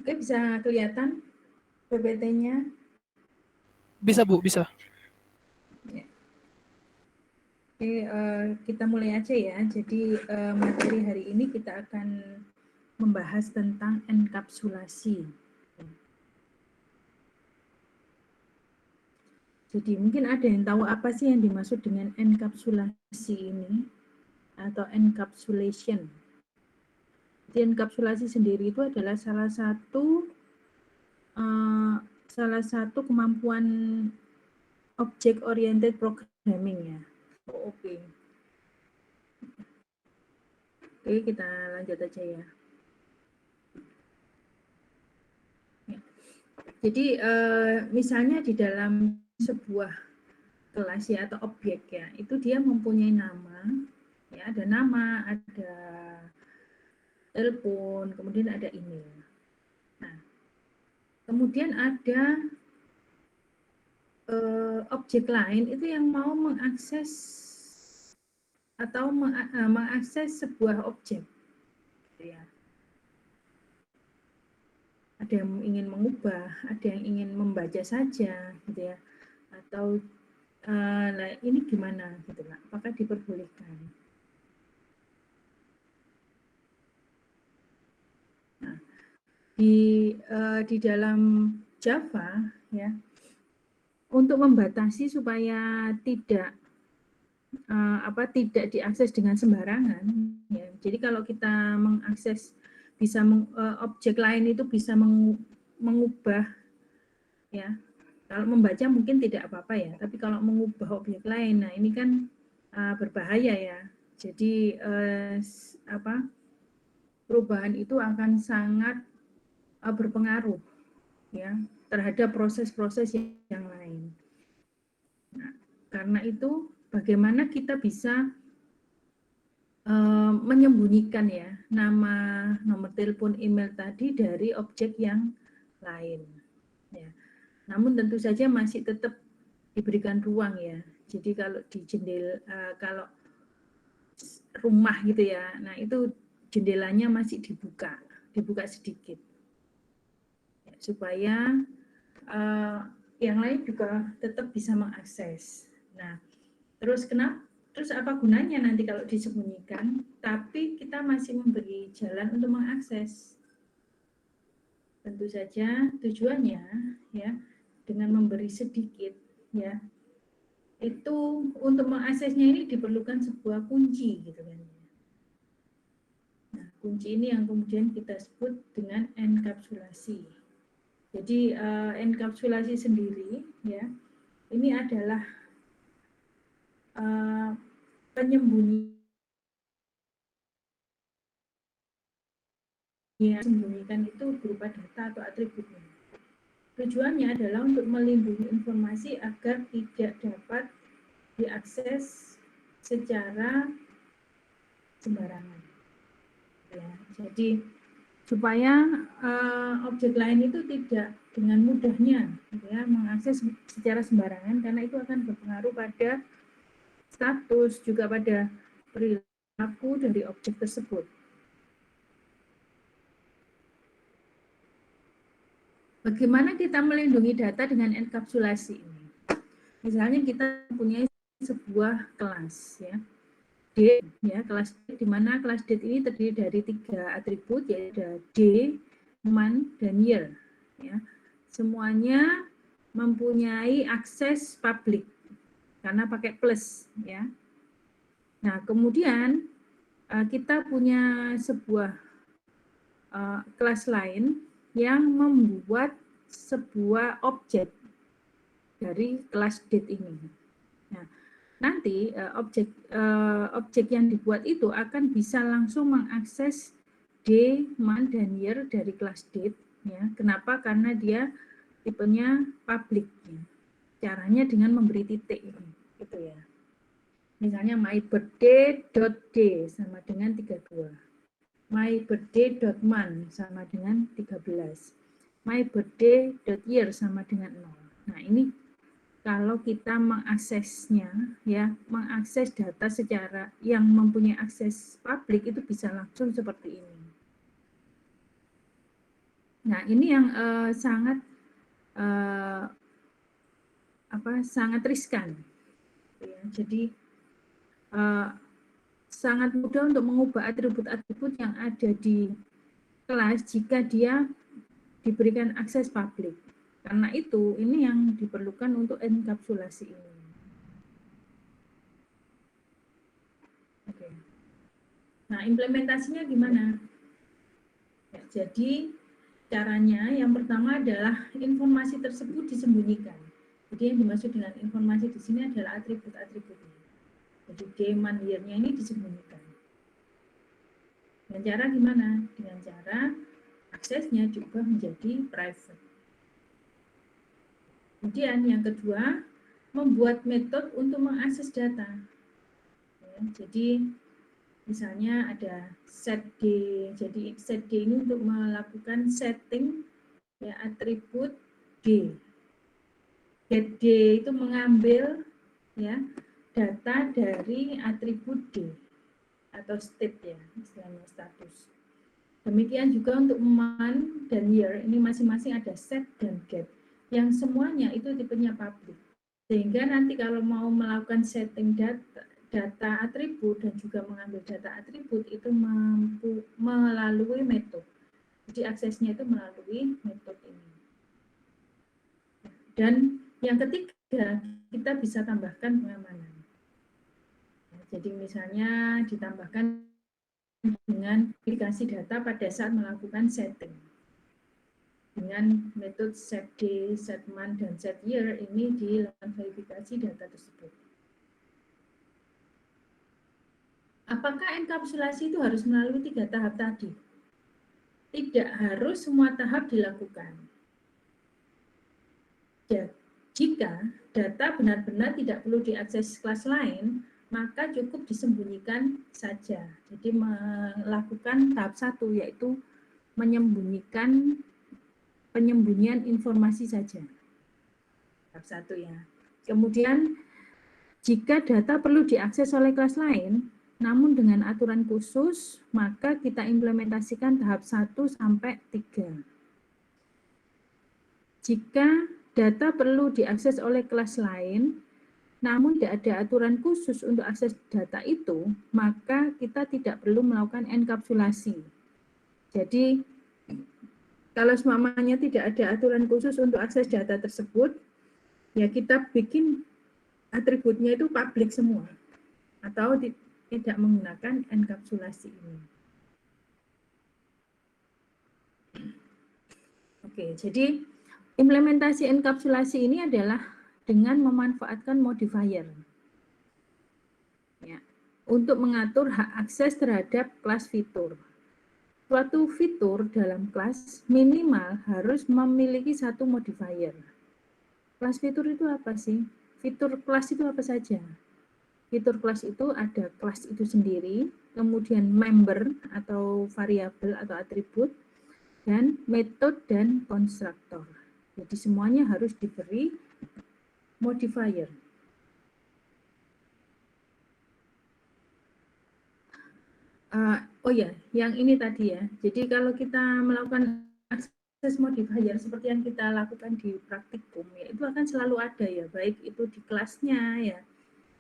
Oke, bisa kelihatan PPT-nya? Bisa Bu, bisa. Ya. Oke, kita mulai aja ya. Jadi materi hari ini kita akan membahas tentang enkapsulasi. Jadi mungkin ada yang tahu apa sih yang dimaksud dengan enkapsulasi ini atau encapsulation. Jadi enkapsulasi sendiri itu adalah salah satu kemampuan object oriented programming ya, OOP. Oke, kita lanjut aja ya. Jadi misalnya di dalam sebuah kelas ya atau objek ya, itu dia mempunyai nama, ya ada nama, ada telepon, kemudian ada email. Nah, kemudian ada objek lain itu yang mau mengakses atau mengakses sebuah objek, gitu ya. Ada yang ingin mengubah, ada yang ingin membaca saja, gitu ya. Atau nah ini gimana, gitu lah. Apakah diperbolehkan? Nah, di dalam Java ya, untuk membatasi supaya tidak tidak diakses dengan sembarangan ya. Jadi kalau kita mengakses objek lain itu bisa mengubah ya. Kalau membaca mungkin tidak apa-apa ya, tapi kalau mengubah objek lain, nah ini kan berbahaya ya. Jadi perubahan itu akan sangat berpengaruh ya terhadap proses-proses yang lain. Nah, karena itu bagaimana kita bisa menyembunyikan ya nama, nomor telepon, email tadi dari objek yang lain. Ya. Namun tentu saja masih tetap diberikan ruang ya. Jadi kalau di kalau rumah gitu ya, nah itu jendelanya masih dibuka sedikit ya, supaya yang lain juga tetap bisa mengakses. Nah, terus apa gunanya nanti kalau disembunyikan, tapi kita masih memberi jalan untuk mengakses. Tentu saja tujuannya ya dengan memberi sedikit ya. Itu untuk mengaksesnya ini diperlukan sebuah kunci gitu kan. Nah, kunci ini yang kemudian kita sebut dengan enkapsulasi. Jadi enkapsulasi sendiri ya, ini adalah penyembunyian disembunyikan itu berupa data atau atributnya. Tujuannya adalah untuk melindungi informasi agar tidak dapat diakses secara sembarangan. Ya, jadi supaya objek lain itu tidak dengan mudahnya ya, mengakses secara sembarangan karena itu akan berpengaruh pada status juga pada perilaku dari objek tersebut. Bagaimana kita melindungi data dengan enkapsulasi ini? Misalnya kita punya sebuah kelas ya, D ya, kelas D, di mana kelas D ini terdiri dari 3 atribut yaitu ada day, month, dan year ya. Semuanya mempunyai akses publik karena pakai plus ya. Nah, kemudian kita punya sebuah kelas lain yang membuat sebuah objek dari kelas date ini. Nah, nanti objek yang dibuat itu akan bisa langsung mengakses day, month, dan year dari kelas date. Ya. Kenapa? Karena dia tipenya public. Ya. Caranya dengan memberi titik ini, gitu ya. Misalnya my birthday.day sama dengan 32. My birthday.month sama dengan 13. My birthday.year sama dengan 0. Nah, ini kalau kita mengaksesnya ya, mengakses data secara yang mempunyai akses publik itu bisa langsung seperti ini. Nah, ini yang sangat riskan. Ya, jadi sangat mudah untuk mengubah atribut-atribut yang ada di kelas jika dia diberikan akses publik. Karena itu, ini yang diperlukan untuk enkapsulasi ini. Oke. Nah, implementasinya gimana? Ya, jadi, caranya yang pertama adalah informasi tersebut disembunyikan. Jadi yang dimaksud dengan informasi di sini adalah atribut-atributnya. Jadi demand year-nya ini disembunyikan. Dengan cara gimana? Dengan cara aksesnya diubah menjadi private. Kemudian yang kedua, membuat metode untuk mengakses data. Ya, jadi misalnya ada set D. Jadi set D ini untuk melakukan setting ya, atribut D. Get D itu mengambil ya data dari atribut D atau state ya, istilahnya status. Demikian juga untuk month dan year, ini masing-masing ada set dan get, yang semuanya itu tipenya public. Sehingga nanti kalau mau melakukan setting data atribut dan juga mengambil data atribut itu mampu melalui metode. Jadi aksesnya itu melalui metode ini. Dan yang ketiga, kita bisa tambahkan pengamanan. Jadi misalnya ditambahkan dengan aplikasi data pada saat melakukan setting. Dengan metode set day, set month, dan set year ini dilakukan verifikasi data tersebut. Apakah enkapsulasi itu harus melalui 3 tahap tadi? Tidak harus semua tahap dilakukan. Jika data benar-benar tidak perlu diakses kelas lain, maka cukup disembunyikan saja. Jadi melakukan tahap 1 yaitu menyembunyikan penyembunyian informasi saja. Tahap 1 ya. Kemudian jika data perlu diakses oleh kelas lain, namun dengan aturan khusus, maka kita implementasikan tahap 1 sampai 3. Jika data perlu diakses oleh kelas lain, namun tidak ada aturan khusus untuk akses data itu, maka kita tidak perlu melakukan enkapsulasi. Jadi, kalau semuanya tidak ada aturan khusus untuk akses data tersebut, ya kita bikin atributnya itu publik semua, atau tidak menggunakan enkapsulasi ini. Oke, jadi implementasi enkapsulasi ini adalah dengan memanfaatkan modifier ya, untuk mengatur hak akses terhadap kelas fitur. Suatu fitur dalam kelas minimal harus memiliki satu modifier. Kelas fitur itu apa sih? Fitur kelas itu apa saja? Fitur kelas itu ada kelas itu sendiri, kemudian member atau variabel atau atribut, dan metode dan konstruktor. Jadi semuanya harus diberi modifier. Oh ya, yang ini tadi ya. Jadi kalau kita melakukan akses modifier seperti yang kita lakukan di praktikum, ya itu akan selalu ada ya, baik itu di kelasnya ya,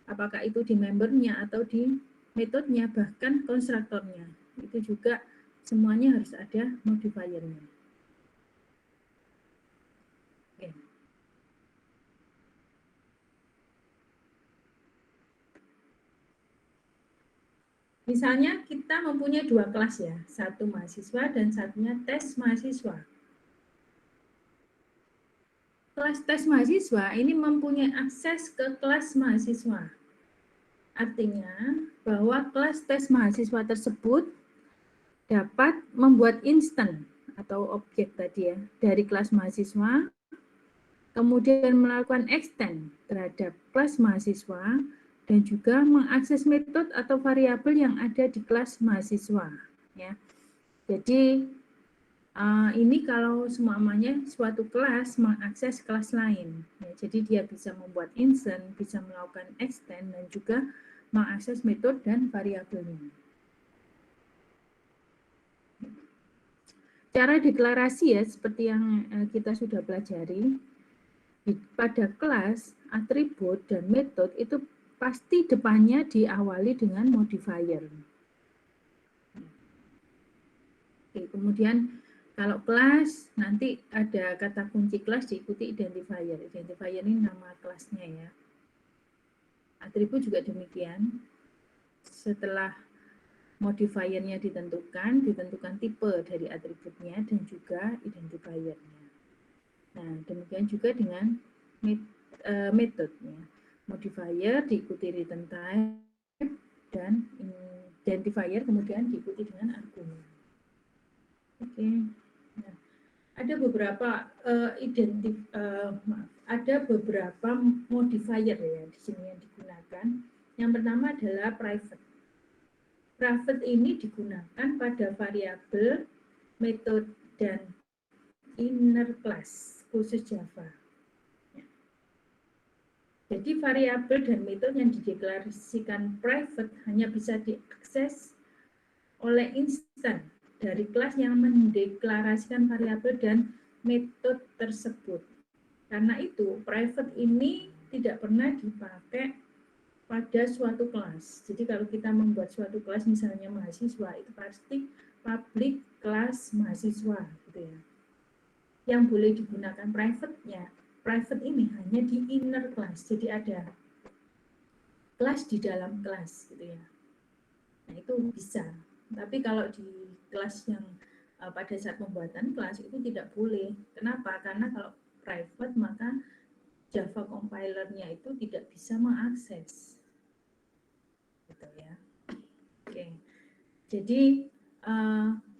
apakah itu di membernya atau di metodenya, bahkan konstruktornya. Itu juga semuanya harus ada modifiernya. Oke. Misalnya kita mempunyai 2 kelas ya, satu mahasiswa dan satunya tes mahasiswa. Kelas tes mahasiswa ini mempunyai akses ke kelas mahasiswa. Artinya bahwa kelas tes mahasiswa tersebut dapat membuat instan atau objek tadi ya dari kelas mahasiswa, kemudian melakukan extend terhadap kelas mahasiswa, dan juga mengakses metode atau variabel yang ada di kelas mahasiswa. Ya. Jadi ini kalau semuanya suatu kelas mengakses kelas lain. Ya, jadi dia bisa membuat instant, bisa melakukan extend, dan juga mengakses metode dan variabelnya. Cara deklarasi ya, seperti yang kita sudah pelajari, pada kelas, atribut dan metode itu pasti depannya diawali dengan modifier. Oke, kemudian kalau kelas, nanti ada kata kunci kelas diikuti identifier. Identifier ini nama kelasnya ya. Atribut juga demikian. Setelah modifiernya ditentukan tipe dari atributnya dan juga identifiernya. Nah, demikian juga dengan metodenya. Modifier diikuti return type dan identifier kemudian diikuti dengan argumen. Oke. Nah, ada beberapa ada beberapa modifier ya di sini yang digunakan. Yang pertama adalah private. Private ini digunakan pada variabel, metode dan inner class khusus Java. Jadi variabel dan metode yang dideklarasikan private hanya bisa diakses oleh instan dari kelas yang mendeklarasikan variabel dan metode tersebut. Karena itu, private ini tidak pernah dipakai pada suatu kelas. Jadi kalau kita membuat suatu kelas, misalnya mahasiswa, itu pasti public kelas mahasiswa, gitu ya. Yang boleh digunakan private-nya, private ini hanya di inner class. Jadi ada kelas di dalam kelas, gitu ya. Nah itu bisa. Tapi kalau di kelas yang pada saat pembuatan kelas itu tidak boleh. Kenapa? Karena kalau private maka Java compiler-nya itu tidak bisa mengakses. Gitu ya. Oke. Jadi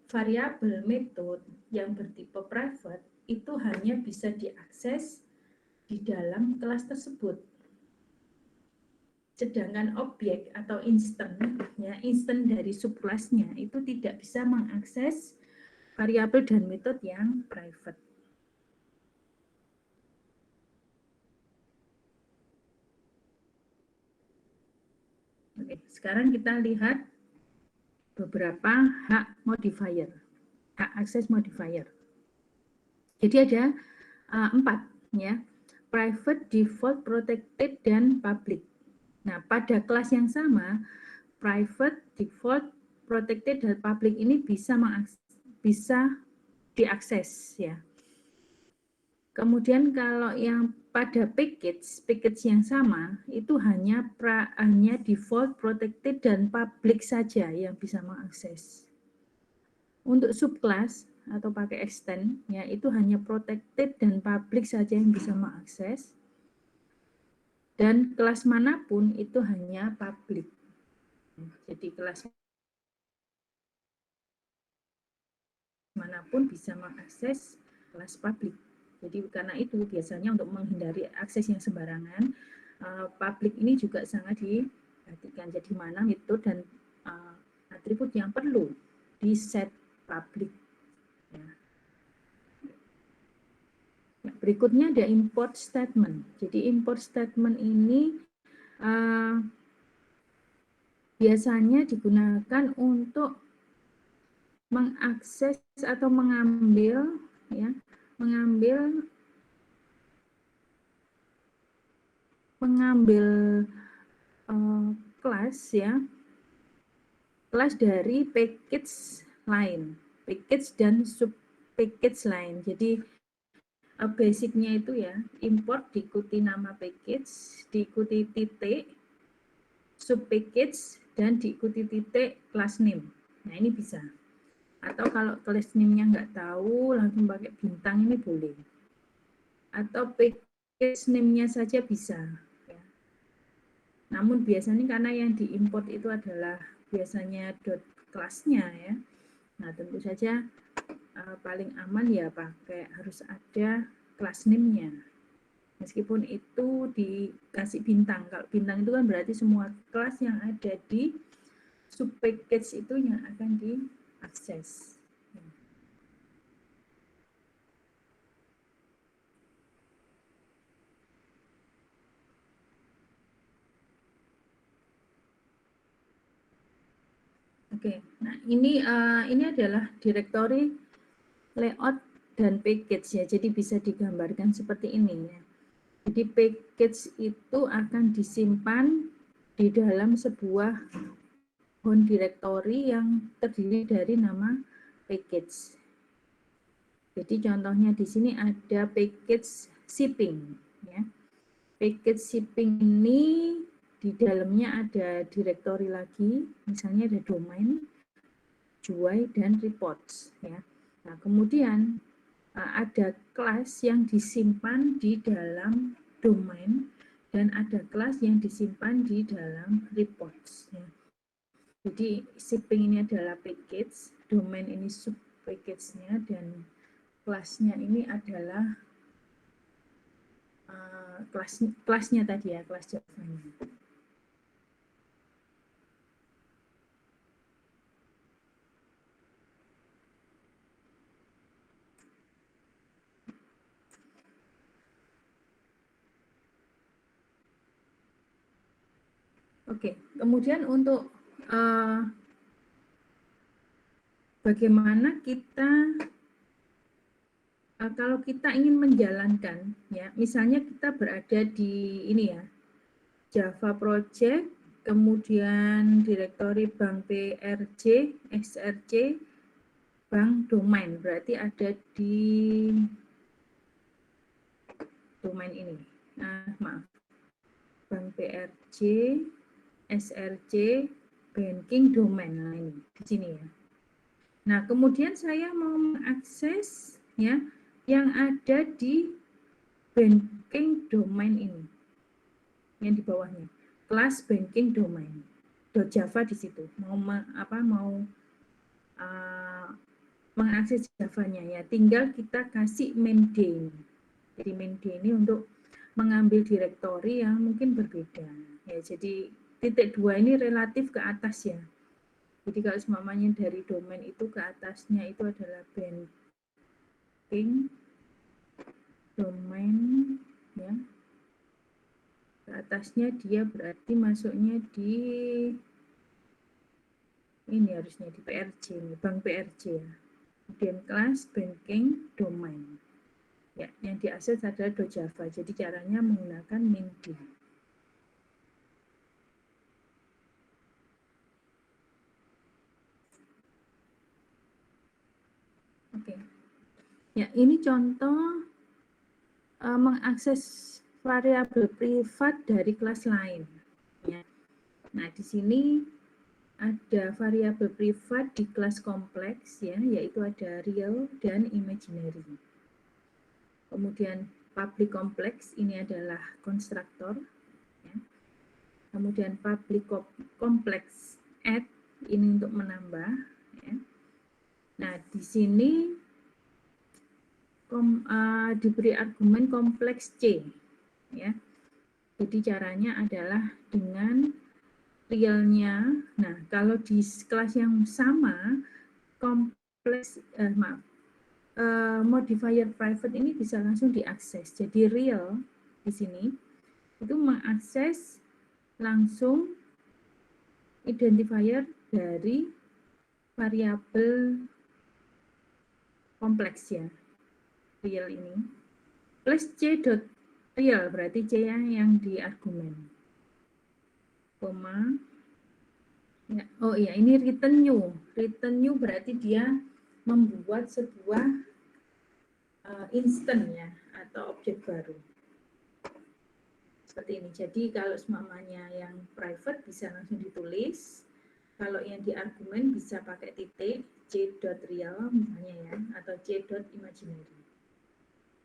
variabel metode yang bertipe private itu hanya bisa diakses di dalam kelas tersebut. Sedangkan objek atau instant, ya, instant dari subkelasnya itu tidak bisa mengakses variabel dan metode yang private. Oke, sekarang kita lihat beberapa hak modifier, hak akses modifier. Jadi ada 4 ya, private, default, protected, dan public. Nah, pada kelas yang sama, private, default, protected, dan public ini bisa diakses ya. Kemudian kalau yang pada package yang sama itu hanya default, protected, dan public saja yang bisa mengakses. Untuk subclass atau pakai extend ya itu hanya protected dan public saja yang bisa mengakses. Dan kelas manapun itu hanya public. Jadi kelas manapun bisa mengakses kelas public. Jadi karena itu biasanya untuk menghindari akses yang sembarangan, public ini juga sangat diperhatikan. Jadi mana metode dan atribut yang perlu di set public. Ya. Berikutnya ada import statement. Jadi import statement ini biasanya digunakan untuk mengakses atau mengambil kelas ya, kelas dari package lain, package dan sub package lain. Jadi basicnya itu ya, import diikuti nama package, diikuti titik sub package dan diikuti titik class name. Nah ini bisa. Atau kalau class name-nya nggak tahu, langsung pakai bintang ini boleh. Atau package name-nya saja bisa. Ya. Namun biasanya karena yang diimport itu adalah biasanya dot class-nya ya. Nah tentu saja paling aman ya pakai harus ada class name-nya. Meskipun itu dikasih bintang. Kalau bintang itu kan berarti semua kelas yang ada di sub package itu yang akan diakses. Oke, nah ini adalah direktori layout dan package ya. Jadi bisa digambarkan seperti ini ya. Jadi package itu akan disimpan di dalam sebuah home directory yang terdiri dari nama package. Jadi contohnya di sini ada package shipping ya. Package shipping ini di dalamnya ada directory lagi, misalnya ada domain, GUI, dan reports ya. Nah, kemudian ada kelas yang disimpan di dalam domain dan ada kelas yang disimpan di dalam reports ya. Jadi shipping ini adalah package, domain ini sub package-nya, dan kelasnya ini adalah kelasnya tadi ya, kelas Java-nya. Oke, kemudian untuk bagaimana kita kalau kita ingin menjalankan ya, misalnya kita berada di ini ya, Java Project, kemudian direktori Bank BRC, SRC, Bank Domain, berarti ada di domain ini. Nah, maaf. Bank BRC, SRC, Banking Domain. Nah, ini di sini ya. Nah, kemudian saya mau mengakses ya yang ada di Banking Domain ini. Yang di bawahnya. Kelas Banking Domain. .java di situ. Mau mengakses Java-nya ya. Tinggal kita kasih main D. Jadi main D ini untuk mengambil direktori yang mungkin berbeda. Ya, jadi titik 2 ini relatif ke atas ya. Jadi kalau semuanya dari domain itu ke atasnya itu adalah banking domain ya. Ke atasnya dia berarti masuknya di ini harusnya di PRC nih, Bank PRC ya. Kemudian kelas banking domain. Ya, yang diakses adalah .java. Jadi caranya menggunakan MIND. Oke. Ya, ini contoh mengakses variabel privat dari kelas lain. Ya. Nah, di sini ada variabel privat di kelas kompleks ya, yaitu ada real dan imaginary. Kemudian public complex ini adalah konstruktor. Ya. Kemudian public complex add ini untuk menambah. Ya. Nah, di sini diberi argumen kompleks C. Ya. Jadi caranya adalah dengan realnya. Nah, kalau di kelas yang sama, kompleks, modifier private ini bisa langsung diakses. Jadi real di sini itu mengakses langsung identifier dari variabel kompleks ya, real ini. Plus c dot real berarti c yang di argumen. Koma. Ya, oh iya, ini return new. Return new berarti dia membuat sebuah instant ya, atau objek baru. Seperti ini. Jadi kalau semuanya yang private bisa langsung ditulis. Kalau yang di argumen bisa pakai titik c.real misalnya ya, atau c.imaginary.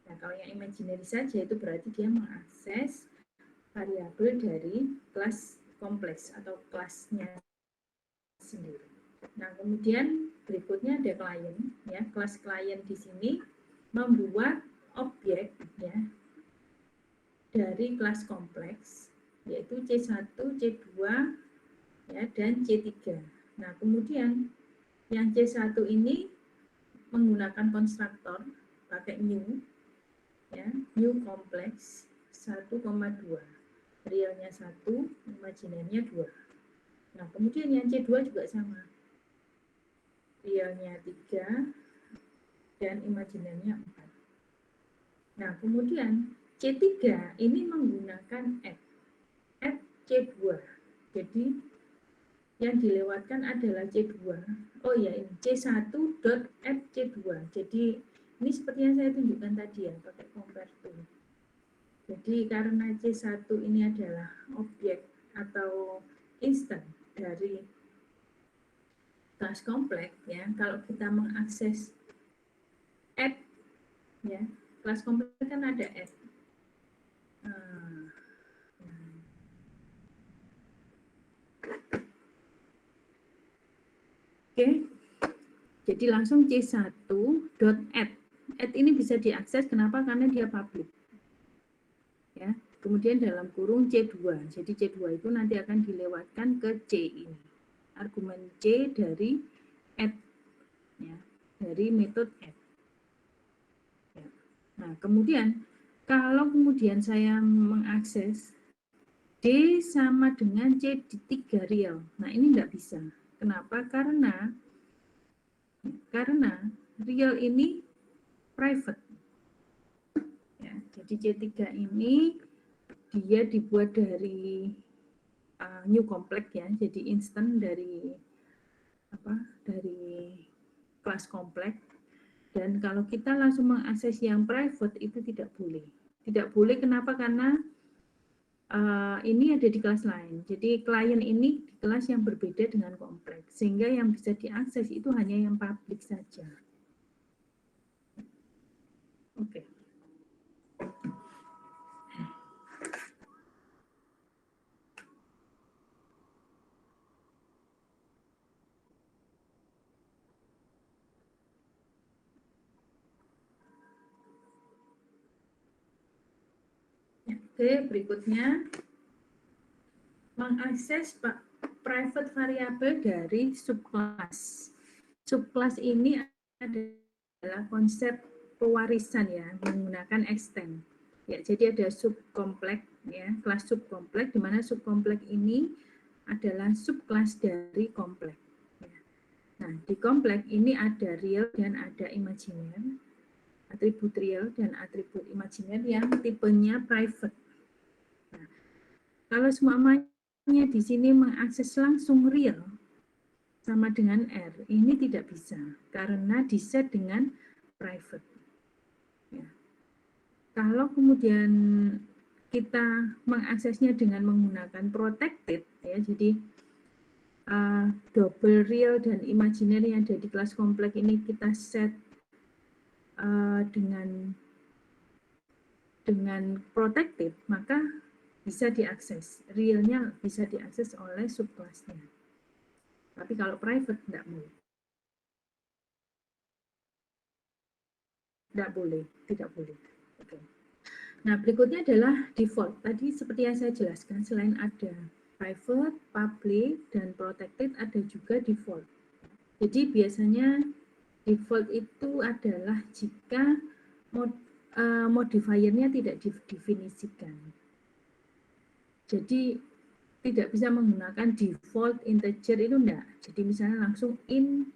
Nah, kalau yang imaginary saja itu berarti dia mengakses variabel dari kelas kompleks atau kelasnya sendiri. Nah, kemudian berikutnya ada klien ya. Kelas klien di sini membuat objek ya dari kelas kompleks yaitu C1, C2 ya dan C3. Nah, kemudian yang C1 ini menggunakan konstruktor pakai new ya, new kompleks 1,2. Realnya 1, imaginarnya 2. Nah, kemudian yang C2 juga sama. Realnya 3, dan imajinernya 4. Nah, kemudian C3 ini menggunakan add C2. Jadi yang dilewatkan adalah C2. Oh ya, ini C1 dot add C2. Jadi ini seperti yang saya tunjukkan tadi ya, pakai compare to. Jadi karena C1 ini adalah objek atau instan dari kelas kompleks ya, kalau kita mengakses add ya, kelas kompleks kan ada add. Oke, jadi langsung C1.add. Add ini bisa diakses, kenapa? Karena dia public. Ya, kemudian dalam kurung C2. Jadi C2 itu nanti akan dilewatkan ke C ini. Argumen C dari add. Ya, dari metode add. Ya. Nah, kemudian kalau kemudian saya mengakses D sama dengan C3 real. Nah, ini enggak bisa. Kenapa? Karena real ini private. Ya, jadi C3 ini dia dibuat dari new complex ya, jadi instan dari kelas kompleks. Dan kalau kita langsung mengakses yang private itu tidak boleh. Tidak boleh kenapa? Karena ini ada di kelas lain. Jadi klien ini di kelas yang berbeda dengan kompleks. Sehingga yang bisa diakses itu hanya yang publik saja. Oke. Oke, berikutnya mengakses private variable dari subclass. Subclass ini adalah konsep pewarisan ya, menggunakan extend. Ya, jadi ada subkompleks ya, kelas subkompleks di mana subkompleks ini adalah subkelas dari kompleks. Ya. Nah, di kompleks ini ada real dan ada imajiner, atribut real dan atribut imajiner yang tipenya private. Nah, kalau semuanya di sini mengakses langsung real sama dengan R, ini tidak bisa karena diset dengan private. Ya. Kalau kemudian kita mengaksesnya dengan menggunakan protected, ya, jadi double real dan imaginary yang ada di kelas kompleks ini kita set dengan protected, maka bisa diakses. Realnya bisa diakses oleh subkelasnya. Tapi kalau private tidak boleh. Tidak boleh. Oke. Nah, berikutnya adalah default. Tadi seperti yang saya jelaskan, selain ada private, public, dan protected, ada juga default. Jadi biasanya default itu adalah jika modifiernya tidak didefinisikan. Jadi tidak bisa menggunakan default integer itu enggak. Jadi misalnya langsung in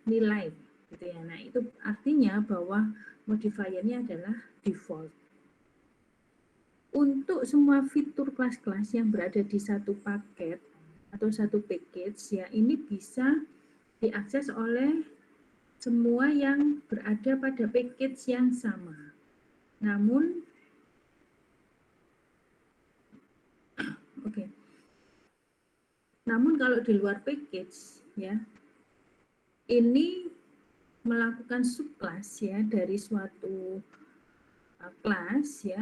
nilai gitu ya. Nah, itu artinya bahwa modifiernya adalah default. Untuk semua fitur kelas-kelas yang berada di satu paket atau satu package ya, ini bisa diakses oleh semua yang berada pada package yang sama. Namun Namun kalau di luar package ya, ini melakukan subclass ya dari suatu kelas ya,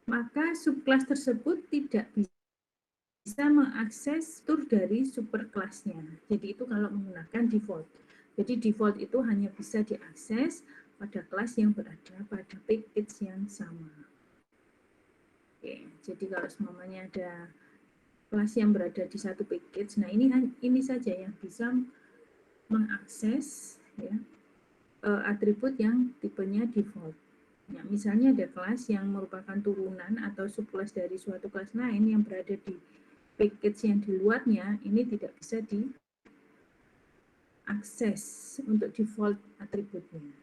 maka subclass tersebut tidak bisa mengakses tur dari superkelasnya. Jadi itu kalau menggunakan default. Jadi default itu hanya bisa diakses pada kelas yang berada pada package yang sama. Oke, jadi kalau semuanya ada kelas yang berada di satu package, nah ini saja yang bisa mengakses ya, atribut yang tipenya default. Ya, misalnya ada kelas yang merupakan turunan atau subkelas dari suatu kelas lain yang berada di package yang di luarnya, ini tidak bisa diakses akses untuk default atributnya.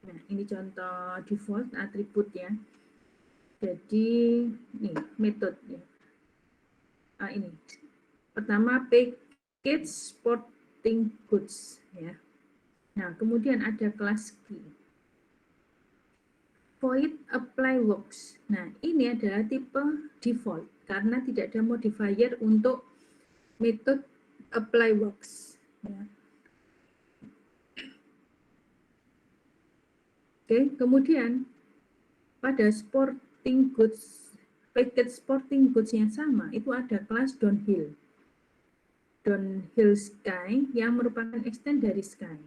Nah, ini contoh default atribut ya. Jadi nih metode. Ini pertama package sporting goods ya. Nah, kemudian ada kelas key. Void apply works. Nah, ini adalah tipe default karena tidak ada modifier untuk metode apply works. Ya. Oke, kemudian pada sporting goods, package sporting goods yang sama itu ada kelas downhill. Downhill sky yang merupakan extend dari sky.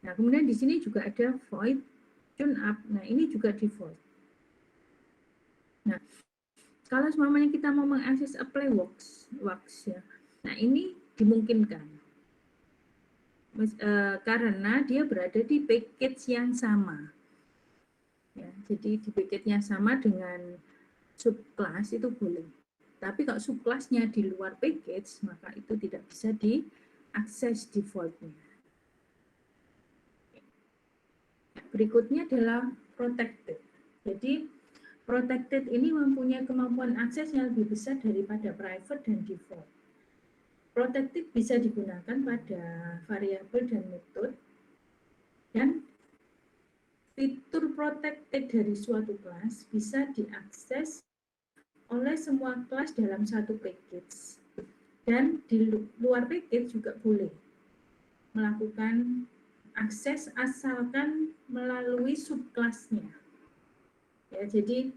Nah, kemudian di sini juga ada void tune up. Nah, ini juga default. Nah, kalau semuanya kita mau mengakses apply works ya. Nah, ini dimungkinkan. Karena dia berada di package yang sama. Ya, jadi di package-nya sama dengan subclass itu boleh. Tapi kalau subclass-nya di luar package, maka itu tidak bisa diakses default-nya. Berikutnya adalah protected. Jadi protected ini mempunyai kemampuan akses yang lebih besar daripada private dan default. Protected bisa digunakan pada variabel dan metode, dan fitur protected dari suatu kelas bisa diakses oleh semua kelas dalam satu package. Dan di luar package juga boleh melakukan akses asalkan melalui subkelasnya. Ya, jadi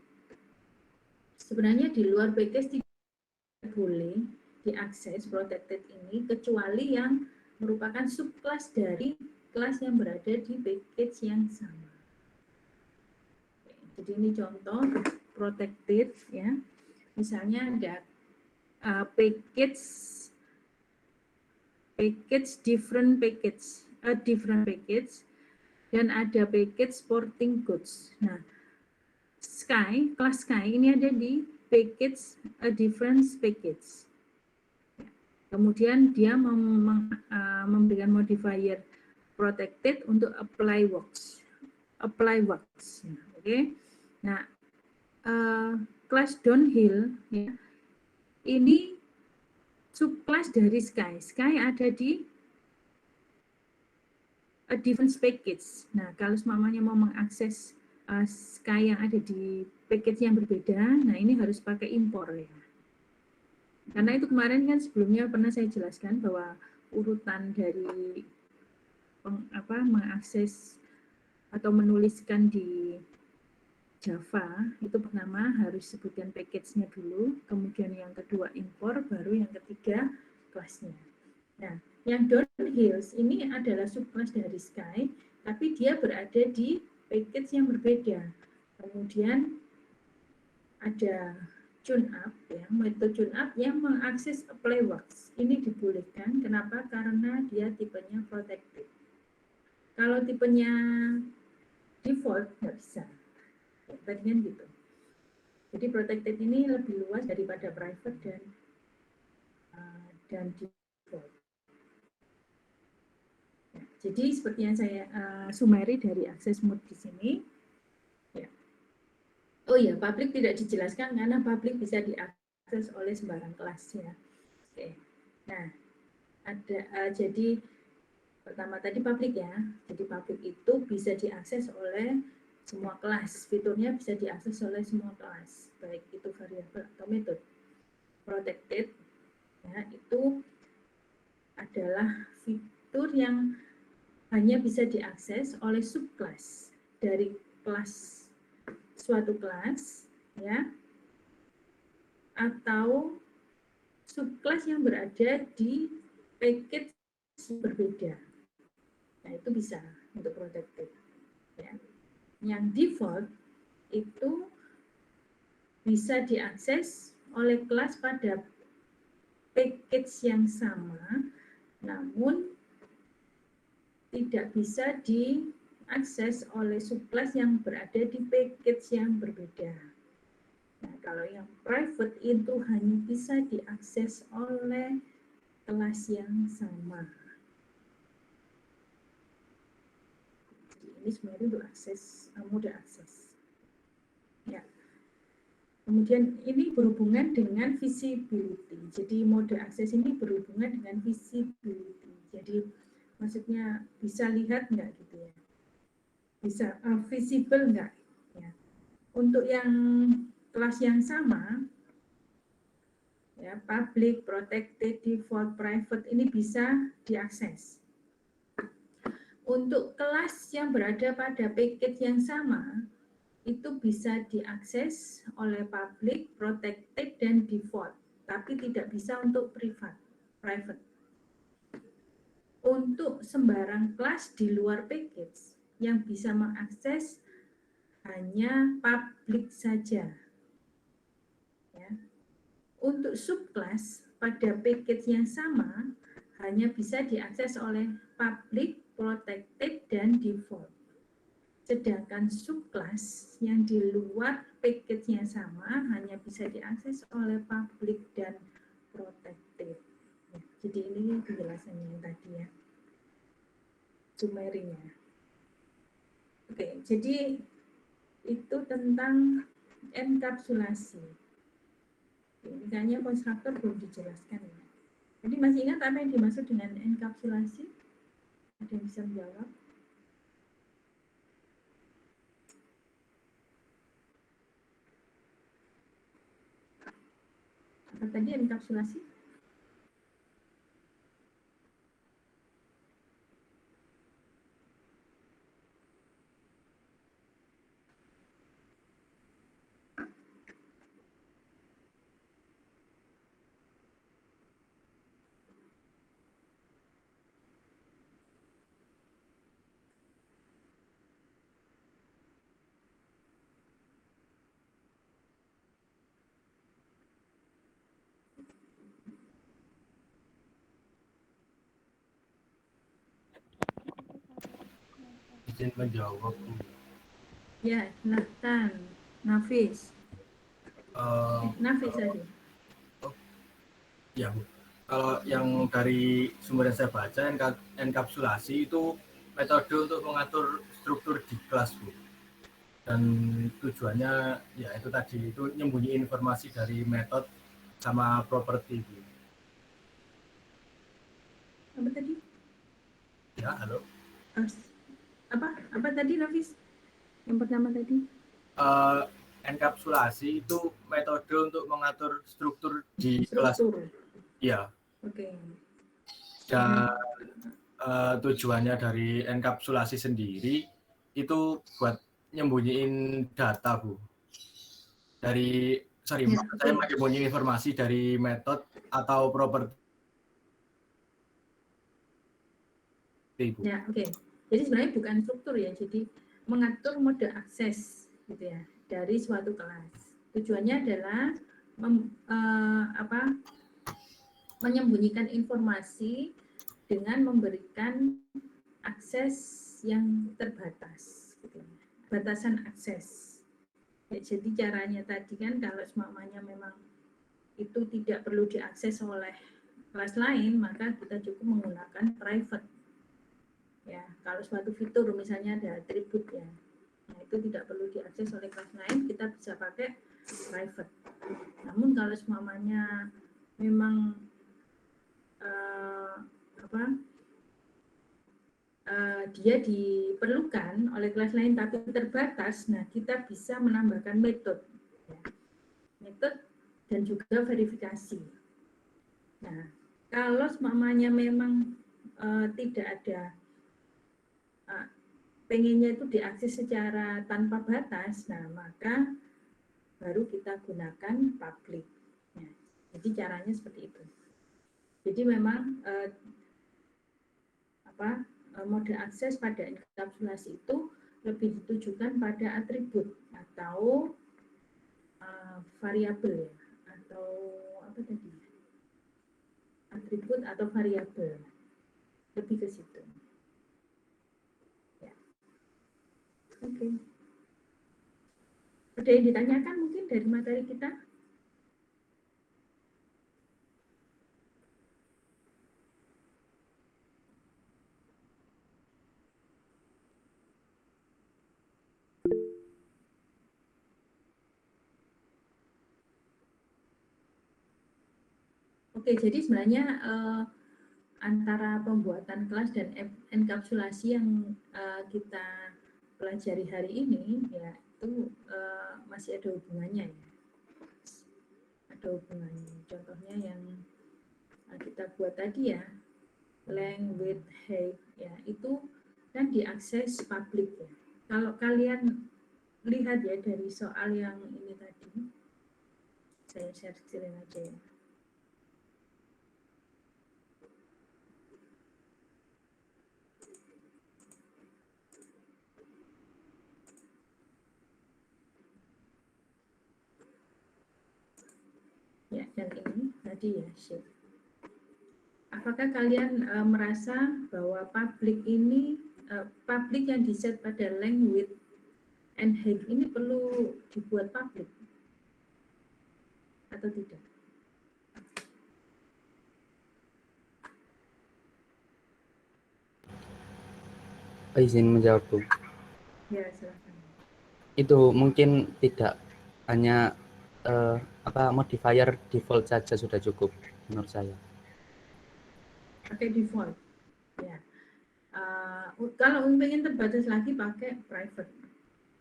sebenarnya di luar package tidak boleh diakses protected ini kecuali yang merupakan subkelas dari kelas yang berada di package yang sama. Jadi ini contoh protected ya. Misalnya ada package different package dan ada package sporting goods. Nah, kelas Sky ini ada di package a different package. Kemudian dia memberikan modifier protected untuk apply works. Oke. Nah, kelas downhill ya, ini subclass dari Sky. Sky ada di a different package. Nah, kalau semuanya mau mengakses Sky yang ada di package yang berbeda, nah ini harus pakai impor ya. Karena itu kemarin kan sebelumnya pernah saya jelaskan bahwa urutan dari mengakses atau menuliskan di Java itu pertama harus sebutkan package-nya dulu, kemudian yang kedua impor, baru yang ketiga kelasnya. Nah, yang downhills ini adalah subclass dari Sky, tapi dia berada di package yang berbeda. Kemudian ada tune up ya, metode tune up yang mengakses apply works. Ini dibolehkan. Kenapa? Karena dia tipenya protected. Kalau tipenya default nggak bisa. Ya, tadi kan gitu. Jadi protected ini lebih luas daripada private dan default. Ya, jadi seperti yang saya sumari dari akses mode di sini. Ya. Oh ya, public tidak dijelaskan karena public bisa diakses oleh sembarang kelas ya. Oke. Nah, ada jadi pertama tadi public ya. Jadi public itu bisa diakses oleh semua kelas. Fiturnya bisa diakses oleh semua kelas, baik itu variabel atau metode. Protected ya, itu adalah fitur yang hanya bisa diakses oleh subkelas dari kelas suatu kelas ya, atau subkelas yang berada di package berbeda. Nah, itu bisa untuk protected ya. Yang default itu bisa diakses oleh kelas pada package yang sama, namun tidak bisa diakses oleh subclass yang berada di package yang berbeda. Nah, kalau yang private itu hanya bisa diakses oleh kelas kelas yang sama. Ini sebenarnya untuk akses, mode akses. Ya. Kemudian ini berhubungan dengan visibility. Jadi mode akses ini berhubungan dengan visibility. Jadi maksudnya bisa lihat enggak gitu ya. Bisa visible enggak ya. Untuk yang kelas yang sama ya, public, protected, default, private ini bisa diakses. Untuk kelas yang berada pada paket yang sama, itu bisa diakses oleh public, protected, dan default, tapi tidak bisa untuk private. Untuk sembarang kelas di luar package, yang bisa mengakses hanya public saja. Ya. Untuk subclass pada package yang sama, hanya bisa diakses oleh public, protected, dan default. Sedangkan subclass yang di luar package-nya sama hanya bisa diakses oleh public dan protected. Ya, jadi ini penjelasannya yang tadi ya, summary-nya. Oke, jadi itu tentang enkapsulasi. Misalnya konstruktor belum dijelaskan ya. Jadi masih ingat apa yang dimaksud dengan enkapsulasi? Ada yang bisa menjawab? Apa tadi enkapsulasi? Izin menjawab. Ya, silahkan. Nafis. Nafis tadi. Ya, Bu. Kalau yang dari sumber yang saya baca, enkapsulasi itu metode untuk mengatur struktur di kelas, Bu. Dan tujuannya ya itu tadi, itu nyembunyi informasi dari metode sama properti, Bu. Apa tadi? Ya, halo. Apa tadi, Nafis? Yang pertama tadi? Enkapsulasi itu metode untuk mengatur struktur di kelas. Iya. Oke. Dan tujuannya dari enkapsulasi sendiri itu buat nyembunyiin data, Bu. Saya menyembunyiin informasi dari metode atau properti, Bu. Ya, oke. Jadi sebenarnya bukan struktur ya, jadi mengatur mode akses gitu ya dari suatu kelas. Tujuannya adalah menyembunyikan informasi dengan memberikan akses yang terbatas, gitu. Batasan akses. Ya, jadi caranya tadi kan kalau semuanya memang itu tidak perlu diakses oleh kelas lain, maka kita cukup menggunakan private. Ya, kalau suatu fitur misalnya ada atribut ya, nah itu tidak perlu diakses oleh kelas lain, kita bisa pakai private. Namun kalau semuanya memang dia diperlukan oleh kelas lain tapi terbatas, nah kita bisa menambahkan metode, ya. Metode dan juga verifikasi. Nah, kalau semuanya memang tidak ada, pengennya itu diakses secara tanpa batas, nah maka baru kita gunakan public. Nah, jadi caranya seperti itu. Jadi memang mode akses pada enkapsulasi itu lebih ditujukan pada atribut atau variabel ya, atau apa tadi? Atribut atau variabel. Lebih ke situ. Ya. Oke. Ada yang ditanyakan mungkin dari materi kita? Oke, jadi sebenarnya antara pembuatan kelas dan enkapsulasi yang kita pelajari hari ini, ya itu masih ada hubungannya ya. Ada hubungannya. Contohnya yang kita buat tadi ya, length, width, height, ya itu kan diakses publik ya. Kalau kalian lihat ya dari soal yang ini tadi, saya share screen aja ya. Ya, yang ini tadi ya, shape. Apakah kalian merasa bahwa publik ini, publik yang diset pada length, width, and height ini perlu dibuat publik atau tidak? Izin menjawab, Bu. Ya, silakan. Itu mungkin tidak hanya modifier default saja sudah cukup menurut saya. Pakai default. Ya. Kalau ingin terbatas lagi pakai private.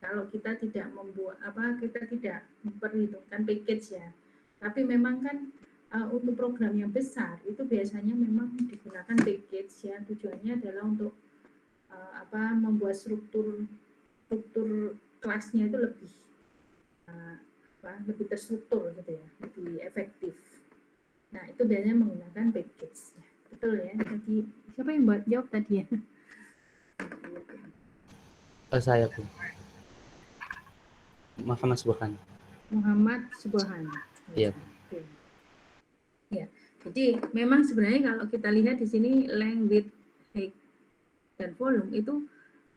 Kalau kita tidak membuat kita tidak memperhitungkan package ya. Tapi memang kan untuk program yang besar itu biasanya memang digunakan package ya. Tujuannya adalah untuk membuat struktur kelasnya itu lebih terstruktur gitu ya, lebih efektif. Nah, itu biasanya menggunakan package. Betul ya. Jadi siapa yang buat jawab tadi ya? Saya, Bu. Muhammad Subhan. Muhammad Subhan. Iya. Oke. Ya. Jadi memang sebenarnya kalau kita lihat di sini length, width, height, dan volume itu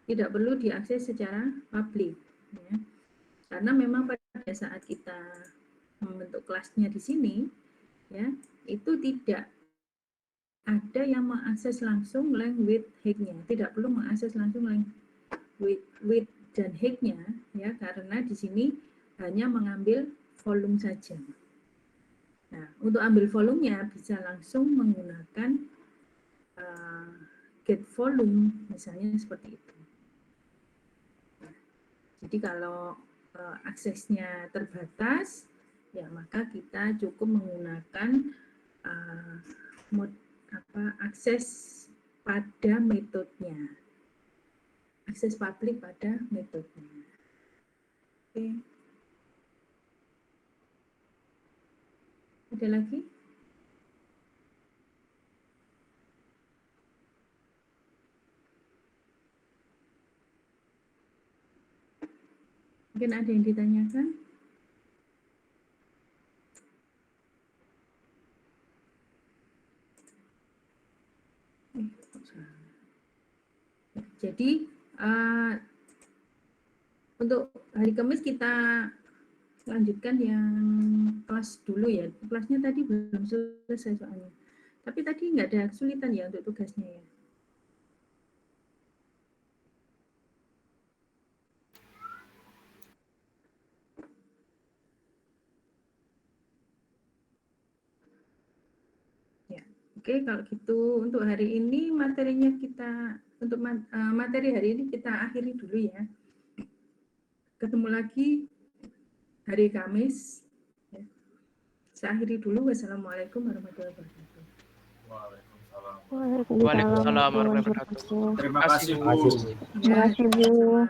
tidak perlu diakses secara publik. Ya. Karena memang pada saat kita membentuk kelasnya di sini, ya itu tidak ada yang mengakses langsung length, width, height-nya. Tidak perlu mengakses langsung length, width dan height-nya, ya karena di sini hanya mengambil volume saja. Nah, untuk ambil volumenya bisa langsung menggunakan get volume, misalnya seperti itu. Jadi kalau aksesnya terbatas, ya maka kita cukup menggunakan akses pada metodenya, akses publik pada metodenya. Oke. Ada lagi? Mungkin ada yang ditanyakan? Jadi untuk hari Kamis kita lanjutkan yang kelas dulu ya. Kelasnya tadi belum selesai soalnya. Tapi tadi nggak ada kesulitan ya untuk tugasnya ya. Oke, kalau gitu untuk hari ini materinya kita, untuk materi hari ini kita akhiri dulu ya. Ketemu lagi hari Kamis. Ya. Saya akhiri dulu. Wassalamualaikum warahmatullahi wabarakatuh. Waalaikumsalam. Waalaikumsalam warahmatullahi wabarakatuh. Terima kasih, Bu. Ya, sama-sama.